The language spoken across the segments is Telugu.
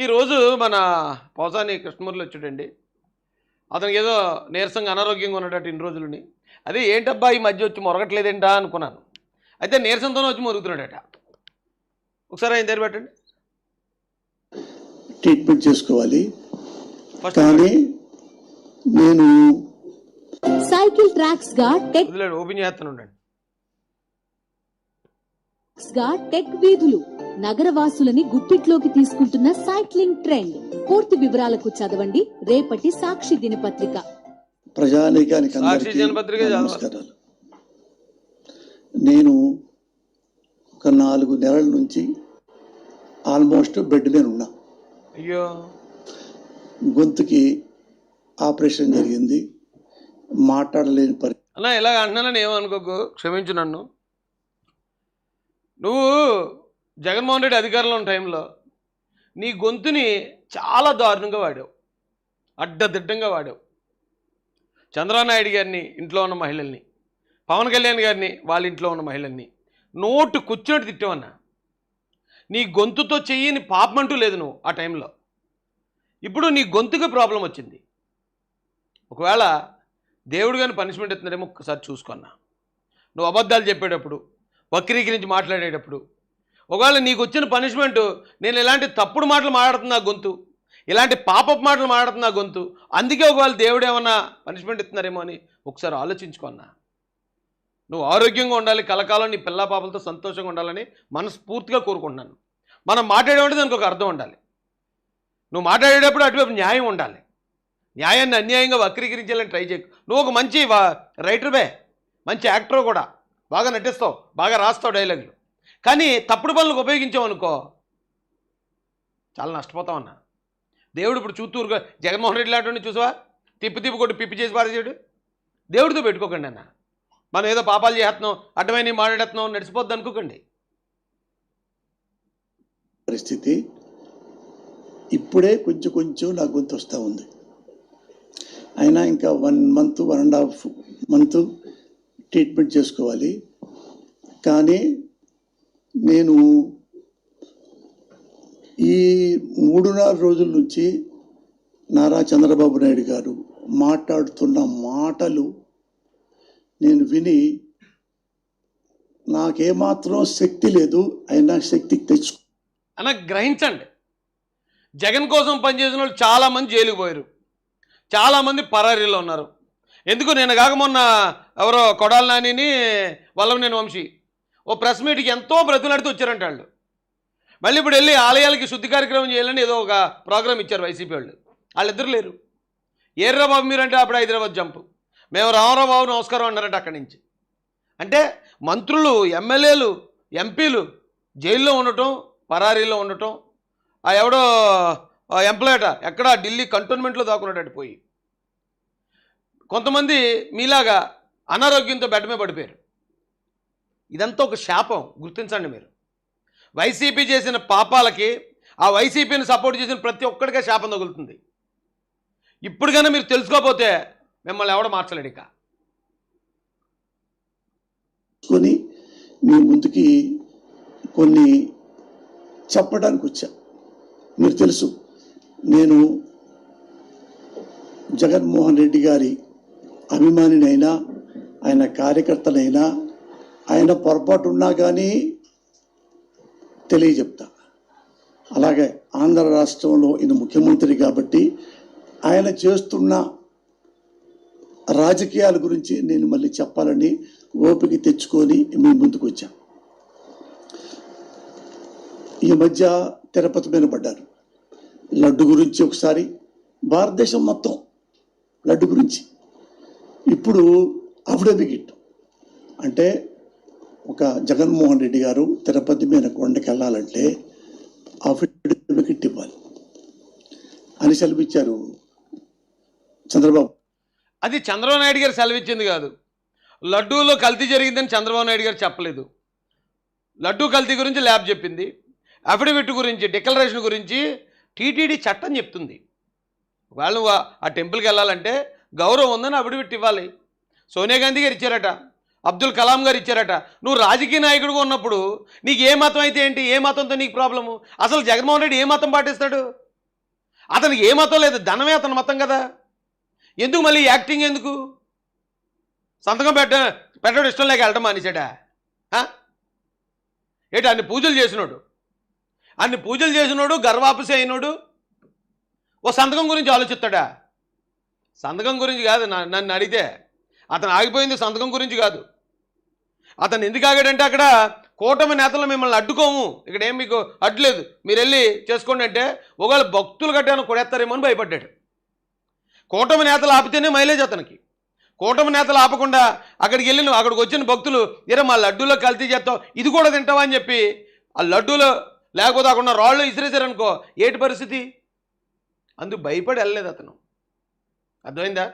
ఈరోజు మన పోసాని కృష్ణమూర్తి వచ్చాడండి. అతనికి ఏదో నీరసంగా అనారోగ్యంగా ఉన్నాడట ఇన్ని రోజులని. అదే ఏంటబ్బా ఈ మధ్య వచ్చి మొరగట్లేదేంటా అనుకున్నాను. అయితే నీరసంతోనే వచ్చి మొరుగుతున్నాడట. ఒకసారి ఆయన దగ్గర పెట్టండి. ట్రీట్మెంట్ చేసుకోవాలి. కానీ నేను సైకిల్ ట్రాక్స్ గా ఓపెన్ చేస్తాను ఉండండి. టెక్ వీధులు నగరవాసులని గుప్పిట్లోకి తీసుకుంటున్న సైక్లింగ్ ట్రెండ్. పూర్తి వివరాలకు చదవండి రేపటి సాక్షి దినపత్రిక. ప్రజానీకానికి నమస్కారాలు. నేను ఒక 4 నెలల నుంచి ఆల్మోస్ట్ బెడ్ మీద ఉన్నా. అయ్యో, గొంతుకి ఆపరేషన్ జరిగింది, మాట్లాడలేని పరిస్థితి. అన్నా ఇలాగ అంటున్నానని ఏమనుకోకు, క్షమించు నన్ను. నువ్వు జగన్మోహన్ రెడ్డి అధికారంలో ఉన్న టైంలో నీ గొంతుని చాలా దారుణంగా వాడావు, అడ్డదిడ్డంగా వాడావు. చంద్రబాబు నాయుడు గారిని, ఇంట్లో ఉన్న మహిళల్ని, పవన్ కళ్యాణ్ గారిని, వాళ్ళ ఇంట్లో ఉన్న మహిళల్ని నోటు కూర్చున్నట్టు తిట్టావన్నా. నీ గొంతుతో చెయ్యని పాపమంటూ లేదు నువ్వు ఆ టైంలో. ఇప్పుడు నీ గొంతుకి ప్రాబ్లం వచ్చింది. ఒకవేళ దేవుడు కానీ పనిష్మెంట్ ఇస్తున్నాడేమో ఒక్కసారి చూసుకున్నా. నువ్వు అబద్ధాలు చెప్పేటప్పుడు, వక్రీకరించి మాట్లాడేటప్పుడు, ఒకవేళ నీకు వచ్చిన పనిష్మెంటు నేను ఇలాంటి తప్పుడు మాటలు మాట్లాడుతున్నా గొంతు, ఇలాంటి పాపపు మాటలు మాట్లాడుతున్నా గొంతు, అందుకే ఒకవేళ దేవుడు ఏమన్నా పనిష్మెంట్ ఇస్తున్నారేమో అని ఒకసారి ఆలోచించుకున్నా. నువ్వు ఆరోగ్యంగా ఉండాలి, కలకాలం నీ పిల్ల పాపలతో సంతోషంగా ఉండాలని మనస్ఫూర్తిగా కోరుకుంటున్నాను. మనం మాట్లాడేవాడి దానికి ఒక అర్థం ఉండాలి. నువ్వు మాట్లాడేటప్పుడు అటువైపు న్యాయం ఉండాలి. న్యాయాన్ని అన్యాయంగా వక్రీకరించాలని ట్రై చేయకు. నువ్వు ఒక మంచి రైటర్వే, మంచి యాక్టర్ కూడా, బాగా నటిస్తావు, బాగా రాస్తావు డైలాగులు. కానీ తప్పుడు పనులకు ఉపయోగించావు అనుకో చాలా నష్టపోతావు అన్న. దేవుడు ఇప్పుడు చూత్తూరుగా జగన్మోహన్ రెడ్డి లాంటి చూసావా, తిప్పి కొట్టి పిప్పి చేసి పారేసాడు. దేవుడితో పెట్టుకోకండి అన్న. మనం ఏదో పాపాలు చేస్తున్నాం, అడ్డమైన మాట్లాడుతున్నాం, నడిచిపోద్ది అనుకోకండి. పరిస్థితి ఇప్పుడే కొంచెం కొంచెం నా గొంతు వస్తూ ఉంది. అయినా ఇంకా 1 మంత్ 1.5 మంత్ ట్రీట్మెంట్ చేసుకోవాలి. కానీ నేను ఈ 3-4 రోజుల నుంచి నారా చంద్రబాబు నాయుడు గారు మాట్లాడుతున్న మాటలు నేను విని నాకేమాత్రం శక్తి లేదు. అయినా శక్తికి తెచ్చుకో అన్న. గ్రహించండి, జగన్ కోసం పనిచేసిన వాళ్ళు చాలామంది జైలుకు పోయారు, చాలామంది పరారీలో ఉన్నారు. ఎందుకు నేను కాక మొన్న ఎవరో కొడాలి నానిని వల్లభనేని వంశీ ఓ ప్రెస్ మీట్కి ఎంతో బ్రతులాడుతూ వచ్చారంట వాళ్ళు. మళ్ళీ ఇప్పుడు వెళ్ళి ఆలయాలకి శుద్ధి కార్యక్రమం చేయాలని ఏదో ఒక ప్రోగ్రాం ఇచ్చారు వైసీపీ వాళ్ళు. వాళ్ళిద్దరు లేరు. ఏర్రా బాబు మీరంటే అప్పుడు హైదరాబాద్ జంపు, మేము రామరావు బాబు నమస్కారం అన్నారంట అక్కడి నుంచి. అంటే మంత్రులు, ఎమ్మెల్యేలు, ఎంపీలు జైల్లో ఉండటం, పరారీలో ఉండటం. ఆ ఎవడో ఎంప్లాయట ఎక్కడ ఢిల్లీ కంటోన్మెంట్లో దాక్కున్నాడట పోయి. కొంతమంది మీలాగా అనారోగ్యంతో బెడ్ మీద పడిపోయారు. ఇదంతా ఒక శాపం, గుర్తించండి మీరు. వైసీపీ చేసిన పాపాలకి, ఆ వైసీపీని సపోర్ట్ చేసిన ప్రతి ఒక్కడికే శాపం తగులుతుంది. ఇప్పుడు కన్నా మీరు తెలుసుకోకపోతే మిమ్మల్ని ఎవడో మార్చలేడు. ఇక మీ ముందుకి కొన్ని చెప్పడానికి వచ్చా. మీరు తెలుసు, నేను జగన్మోహన్ రెడ్డి గారి అభిమానినైనా, ఆయన కార్యకర్తనైనా, ఆయన పొరపాటు ఉన్నా కానీ తెలియజెప్తా. అలాగే ఆంధ్ర రాష్ట్రంలో ఈయన ముఖ్యమంత్రి కాబట్టి ఆయన చేస్తున్న రాజకీయాల గురించి నేను మళ్ళీ చెప్పాలని ఓపిక తెచ్చుకొని మీ ముందుకు వచ్చా. ఈ మధ్య తిరుపతి మీద పడ్డారు. లడ్డు గురించి ఒకసారి, భారతదేశం మొత్తం లడ్డు గురించి. ఇప్పుడు అఫిడవిట్ అంటే ఒక జగన్మోహన్ రెడ్డి గారు తిరుపతి మీద కొండకి వెళ్ళాలంటే అఫిడవిట్ ఇవ్వాలి అని సెలవిచ్చారు చంద్రబాబు. అది చంద్రబాబు నాయుడు గారు సెలవిచ్చింది కాదు. లడ్డూలో కల్తీ జరిగిందని చంద్రబాబు నాయుడు గారు చెప్పలేదు. లడ్డూ కల్తీ గురించి ల్యాబ్ చెప్పింది. అఫిడవిట్ గురించి, డిక్లరేషన్ గురించి టీటీడీ చట్టం చెప్తుంది. ఒకవేళ నువ్వు ఆ టెంపుల్కి వెళ్ళాలంటే గౌరవం ఉందని అఫిడవిట్ ఇవ్వాలి. సోనియా గాంధీ గారు ఇచ్చారట, అబ్దుల్ కలాం గారు ఇచ్చారట. నువ్వు రాజకీయ నాయకుడిగా ఉన్నప్పుడు నీకు ఏ మతం అయితే ఏంటి, ఏ మతంతో నీకు ప్రాబ్లము? అసలు జగన్మోహన్ రెడ్డి ఏ మతం పాటిస్తాడు? అతనికి ఏ మతం లేదు, ధనమే అతని మతం కదా. ఎందుకు మళ్ళీ యాక్టింగ్ ఎందుకు? సంతకం పెట్టడం ఇష్టం లేక వెళ్ళటం మానేశాడా? ఏంటి అన్ని పూజలు చేసినోడు గర్వాపసి అయినోడు ఓ సంతకం గురించి ఆలోచిస్తాడా? సంతకం గురించి కాదు. నన్ను అడిగితే అతను ఆగిపోయింది సంతకం గురించి కాదు. అతను ఎందుకు ఆగాడంటే అక్కడ కూటమి నేతలు మిమ్మల్ని అడ్డుకోము, ఇక్కడ ఏం మీకు అడ్డులేదు, మీరు వెళ్ళి చేసుకోండి అంటే ఒకవేళ భక్తులు కట్టాను కొడేస్తారేమో అని భయపడ్డాడు. కూటమి నేతలు ఆపితేనే మైలేజ్ అతనికి. కూటమి నేతలు ఆపకుండా అక్కడికి వచ్చిన భక్తులు మా లడ్డూలో కల్తీ చేస్తావు, ఇది కూడా తింటావా అని చెప్పి ఆ లడ్డూలో లేకపోతే అక్కడ రాళ్ళు ఇసిరేసారనుకో ఏటి పరిస్థితి? అందుకు భయపడి వెళ్ళలేదు అతను. అర్థమైందా?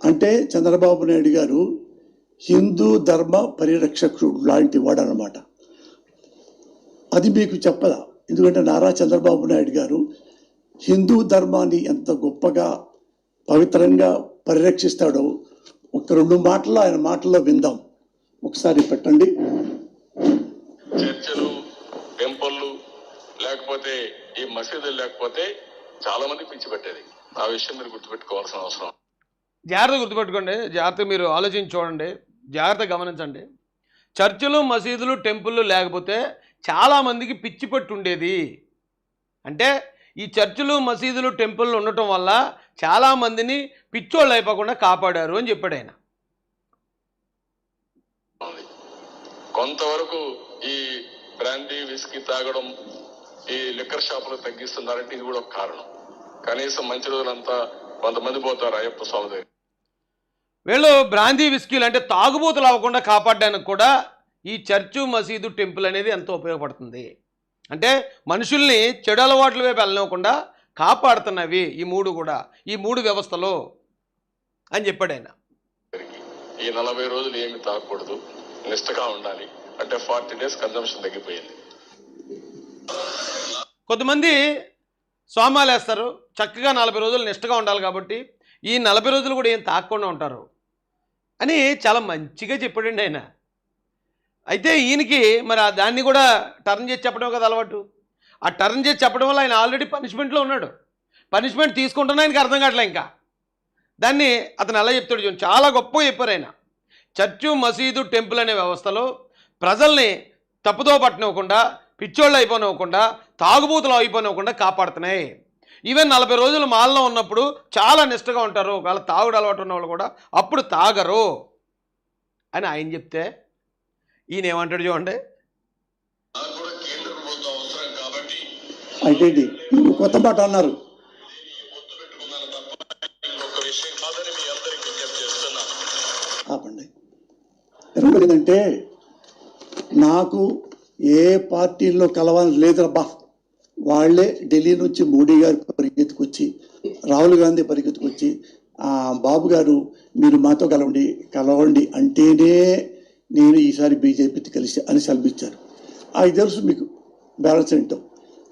అంటే చంద్రబాబు నాయుడు గారు హిందూ ధర్మ పరిరక్షకుడు లాంటి వాడు అన్నమాట. అది మీకు చెప్పదా? ఎందుకంటే నారా చంద్రబాబు నాయుడు గారు హిందూ ధర్మాన్ని ఎంత గొప్పగా పవిత్రంగా పరిరక్షిస్తాడో ఒక 2 మాటలు ఆయన మాటల్లో విందాం. ఒకసారి పెట్టండి. చర్చలు, టెంపుల్లు లేకపోతే ఈ మసీదులు లేకపోతే చాలా మంది పిచ్చి పెట్టేది. ఆ విషయం మీరు గుర్తుపెట్టుకోవాల్సిన అవసరం. జాగ్రత్తగా గుర్తుపెట్టుకోండి, జాగ్రత్తగా మీరు ఆలోచించి చూడండి, జాగ్రత్తగా గమనించండి. చర్చిలు, మసీదులు, టెంపుల్లు లేకపోతే చాలామందికి పిచ్చి పట్టు ఉండేది. అంటే ఈ చర్చిలు, మసీదులు, టెంపుల్లు ఉండటం వల్ల చాలామందిని పిచ్చోళ్ళు అయిపోకుండా కాపాడారు అని చెప్పాడు ఆయన. కొంతవరకు ఈ బ్రాండీ, విస్కీ తాగడం, ఈ లిక్కర్ షాపులు తగ్గిస్తున్నారంటే ఇది కూడా ఒక కారణం. కనీసం మంచి రోజులంతా కొంతమంది పోతారు అయ్యప్ప స్వామి దగ్గర. వీళ్ళు బ్రాందీ, విస్కీలు అంటే తాగుబోతులు అవ్వకుండా కాపాడడానికి కూడా ఈ చర్చు, మసీదు, టెంపుల్ అనేది ఎంతో ఉపయోగపడుతుంది. అంటే మనుషుల్ని చెడు అలవాట్ల వైపు వెళ్ళనివ్వకుండా కాపాడుతున్నవి ఈ 3 కూడా, ఈ 3 వ్యవస్థలో అని చెప్పాడు ఆయన. ఈ 40 రోజులు ఏమి తాగకూడదు, నిష్టగా ఉండాలి అంటే 40 days కన్జంప్షన్ తగ్గిపోయింది. కొంతమంది సోమాలు వేస్తారు, చక్కగా 40 రోజులు నిష్టగా ఉండాలి కాబట్టి ఈ 40 రోజులు కూడా ఏం తాగకుండా ఉంటారు అని చాలా మంచిగా చెప్పాడండి ఆయన. అయితే ఈయనకి మరి దాన్ని కూడా టర్న్ చేసి చెప్పడం కదా అలవాటు. ఆ టర్న్ చేసి చెప్పడం వల్ల ఆయన ఆల్రెడీ పనిష్మెంట్లో ఉన్నాడు. పనిష్మెంట్ తీసుకుంటున్నా ఆయనకి అర్థం కావట్లే. ఇంకా దాన్ని అతను ఎలా చెప్తాడు చూడండి, చాలా గొప్పగా చెప్పారు ఆయన. చర్చు, మసీదు, టెంపుల్ అనే వ్యవస్థలో ప్రజల్ని తప్పుదో పట్టనివ్వకుండా, పిచ్చోళ్ళు అయిపోనివ్వకుండా, తాగుబూతులు అయిపోనివ్వకుండా కాపాడుతున్నాయి. ఈవెన్ 40 రోజులు మాల్లో ఉన్నప్పుడు చాలా నిష్టగా ఉంటారు. ఒకవేళ తాగుడు అలవాటు ఉన్న వాళ్ళు కూడా అప్పుడు తాగరు అని ఆయన చెప్తే ఈయన ఏమంటాడు చూడండి. అయితే కొత్త మాట అన్నారు. ఆపండి. ఏంటంటే నాకు ఏ పార్టీల్లో కలవాలని లేదబ్బా. వాళ్ళే ఢిల్లీ నుంచి మోడీ గారు పరిగెత్తుకొచ్చి, రాహుల్ గాంధీ పరిగెత్తుకొచ్చి బాబు గారు మీరు మాతో కలవండి అంటేనే నేను ఈసారి బీజేపీతో కలిసి అని సెలవిచ్చారు. అది తెలుసు మీకు బ్యాలెన్స్ ఏంటో.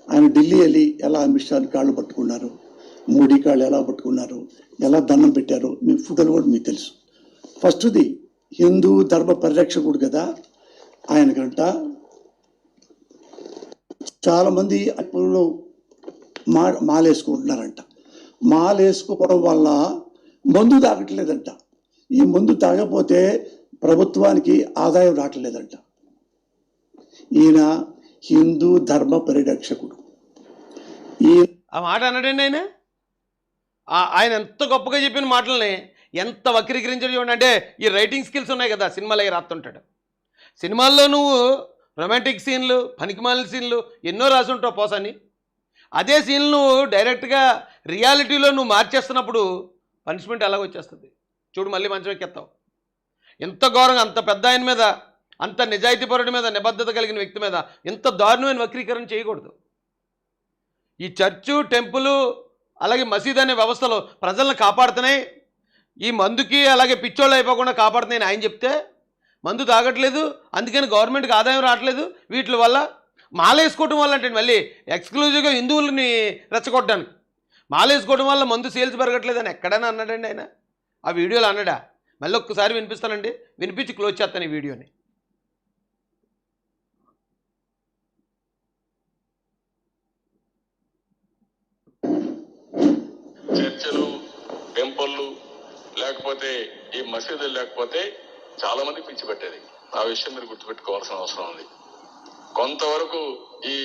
ఆయన ఢిల్లీ వెళ్ళి ఎలా అమిత్ షా కాళ్ళు పట్టుకున్నారు, మోడీ కాళ్ళు ఎలా పట్టుకున్నారు, ఎలా దండం పెట్టారు, మీ ఫోటోలు కూడా మీకు తెలుసు. ఫస్ట్ది హిందూ ధర్మ పరిరక్షకుడు కదా ఆయనకంట. చాలామంది అప్పుడు మాలేసుకుంటున్నారంట. మాలేసుకోవడం వల్ల మందు తాగట్లేదంట. ఈ మందు తాగపోతే ప్రభుత్వానికి ఆదాయం రావట్లేదంట. ఈయన హిందూ ధర్మ పరిరక్షకుడు. ఆ మాట అన్నాడండి ఆయన. ఆయన ఎంత గొప్పగా చెప్పిన మాటల్ని ఎంత వక్రీకరించాడు చూడండి. అంటే ఈ రైటింగ్ స్కిల్స్ ఉన్నాయి కదా, సినిమాలు రాస్తుంటాడు. సినిమాల్లో నువ్వు రొమాంటిక్ సీన్లు, పనికిమాలిన సీన్లు ఎన్నో రాసి ఉంటావు పోసని. అదే సీన్లు నువ్వు డైరెక్ట్గా రియాలిటీలో నువ్వు మార్చేస్తున్నప్పుడు పనిష్మెంట్ ఎలాగ వచ్చేస్తుంది చూడు. మళ్ళీ మంచం ఎక్కేస్తావు. ఎంత ఘోరంగా, అంత పెద్ద ఆయన మీద, అంత నిజాయితీపరుడి మీద, నిబద్ధత కలిగిన వ్యక్తి మీద ఎంత దారుణమైన వక్రీకరణ చేయకూడదు. ఈ చర్చు, టెంపుల్ అలాగే మసీద్ అనే వ్యవస్థలో ప్రజలను కాపాడుతున్నాయి. ఈ మందుకి అలాగే పిచ్చోళ్ళు అయిపోకుండా కాపాడుతున్నాయని ఆయన చెప్తే మందు తాగట్లేదు, అందుకని గవర్నమెంట్కి ఆదాయం రావట్లేదు. వీటి వల్ల మాలేసుకోవడం వల్ల అంటే మళ్ళీ ఎక్స్క్లూజివ్గా హిందువులని రెచ్చగొట్టడానికి మాలేసుకోవడం వల్ల మందు సేల్స్ పెరగట్లేదు అని ఎక్కడైనా అన్నాడండి ఆయన? ఆ వీడియోలో అన్నాడా? మళ్ళీ ఒక్కసారి వినిపిస్తానండి, వినిపించి క్లోజ్ చేస్తాను ఈ వీడియోని. చర్చలు, టెంపుల్లు లేకపోతే ఈ మసీదులు లేకపోతే చాలా మంది పిచ్చి పెట్టేది. ఆ విషయం మీరు గుర్తుపెట్టుకోవాల్సిన అవసరం ఉంది. కొంతవరకు ఈ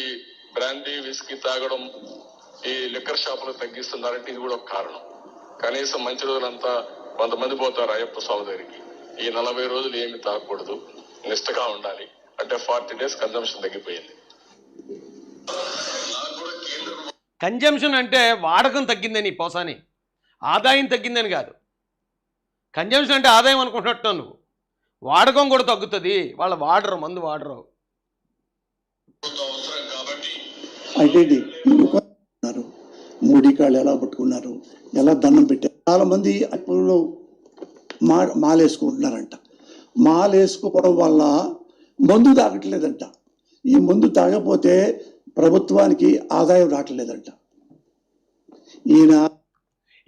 బ్రాందీ విస్కీ తాగడం, ఈ లిక్కర్ షాపులు తగ్గిస్తున్నారంటే ఇది కూడా ఒక కారణం. కనీసం మంచి రోజులంతా కొంతమంది పోతారు అయ్యప్ప స్వామి దగ్గరికి. ఈ 40 రోజులు ఏమి తాగకూడదు, నిష్టగా ఉండాలి అంటే 40 days కన్జంప్షన్ తగ్గిపోయింది. కన్జంప్షన్ అంటే వాడకం తగ్గిందని పోసాని, ఆదాయం తగ్గిందని కాదు. కన్జంప్షన్ అంటే ఆదాయం అనుకుంటున్నట్టు నువ్వు. వాడకం కూడా తగ్గుతుంది, వాళ్ళు వాడరు, మందు వాడరు. అయితే మోడీ కాళ్ళు ఎలా పట్టుకున్నారు, ఎలా దండం పెట్టారు. చాలా మంది అప్పుడు మాలేసుకుంటున్నారంట. మాలేసుకోవడం వల్ల మందు తాగట్లేదంట. ఈ మందు తాగపోతే ప్రభుత్వానికి ఆదాయం రావట్లేదంట. ఈయన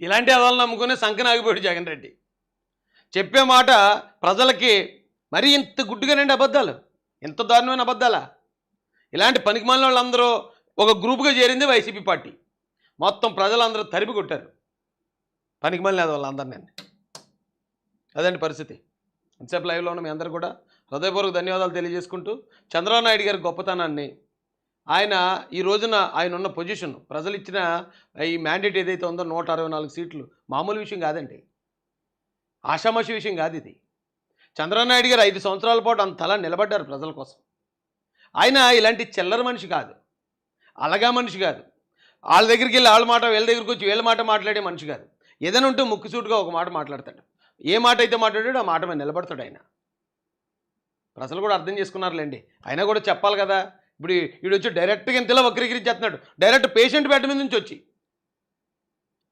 ఇలాంటి అదాలు నమ్ముకునే సంకనాగిపోయాడు జగన్ రెడ్డి. చెప్పే మాట ప్రజలకి మరీ ఇంత గుడ్డుగానండి అబద్ధాలు, ఎంత దారుణమైన అబద్ధాలా? ఇలాంటి పనికిమాలిన వాళ్ళందరూ ఒక గ్రూప్గా చేరింది వైసీపీ పార్టీ. మొత్తం ప్రజలందరూ తరిమి కొట్టారు పనికిమాలిన వాళ్ళందరినీ. అదండి పరిస్థితి. ఎంతసేపు లైవ్లో ఉన్న మీ అందరూ కూడా హృదయపూర్వక ధన్యవాదాలు తెలియజేసుకుంటూ, చంద్రబాబు నాయుడు గారి గొప్పతనాన్ని, ఆయన ఈ రోజున ఆయన ఉన్న పొజిషన్, ప్రజలు ఇచ్చిన ఈ మ్యాండేట్ ఏదైతే ఉందో 164 సీట్లు మామూలు విషయం కాదండి, ఆషామాషి విషయం కాదు ఇది. చంద్రబాబు నాయుడు గారు 5 సంవత్సరాల పాటు అంతలా నిలబడ్డారు ప్రజల కోసం. ఆయన ఇలాంటి చిల్లర మనిషి కాదు, అలగా మనిషి కాదు, వాళ్ళ దగ్గరికి వెళ్ళి వాళ్ళ మాట, వీళ్ళ దగ్గరికి వచ్చి వీళ్ళ మాట మాట్లాడే మనిషి కాదు. ఏదైనా ఉంటే ముక్కుసూటుగా ఒక మాట మాట్లాడతాడు. ఏ మాట అయితే మాట్లాడాడో ఆ మాట మీద నిలబడతాడు ఆయన. ప్రజలు కూడా అర్థం చేసుకున్నారులేండి. అయినా కూడా చెప్పాలి కదా. ఇప్పుడు వీడు వచ్చి డైరెక్ట్గా ఇంతలో వక్రీకరించేస్తున్నాడు, డైరెక్ట్ పేషెంట్ బెడ్ మీద నుంచి వచ్చి.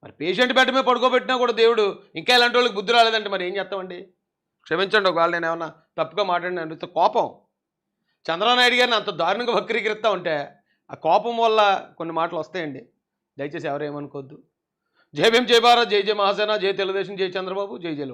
మరి పేషెంట్ బెడ్ మీద పడుకోబెట్టినా కూడా దేవుడు ఇంకా ఇలాంటి వాళ్ళకి బుద్ధి రాలేదంటే మరి ఏం చేస్తామండి? క్షమించండి ఒకవేళ నేను ఏమన్నా తప్పుగా మాట్లాడిన. కోపం చంద్రబాబు నాయుడు గారిని అంత దారుణంగా వక్రీకరిస్తూ ఉంటే ఆ కోపం వల్ల కొన్ని మాటలు వస్తాయండి. దయచేసి ఎవరు ఏమనుకోవద్దు. జై భీమ్, జై భారత్, జై జై మహాసేన, జై తెలుగుదేశం, జై చంద్రబాబు, జై జై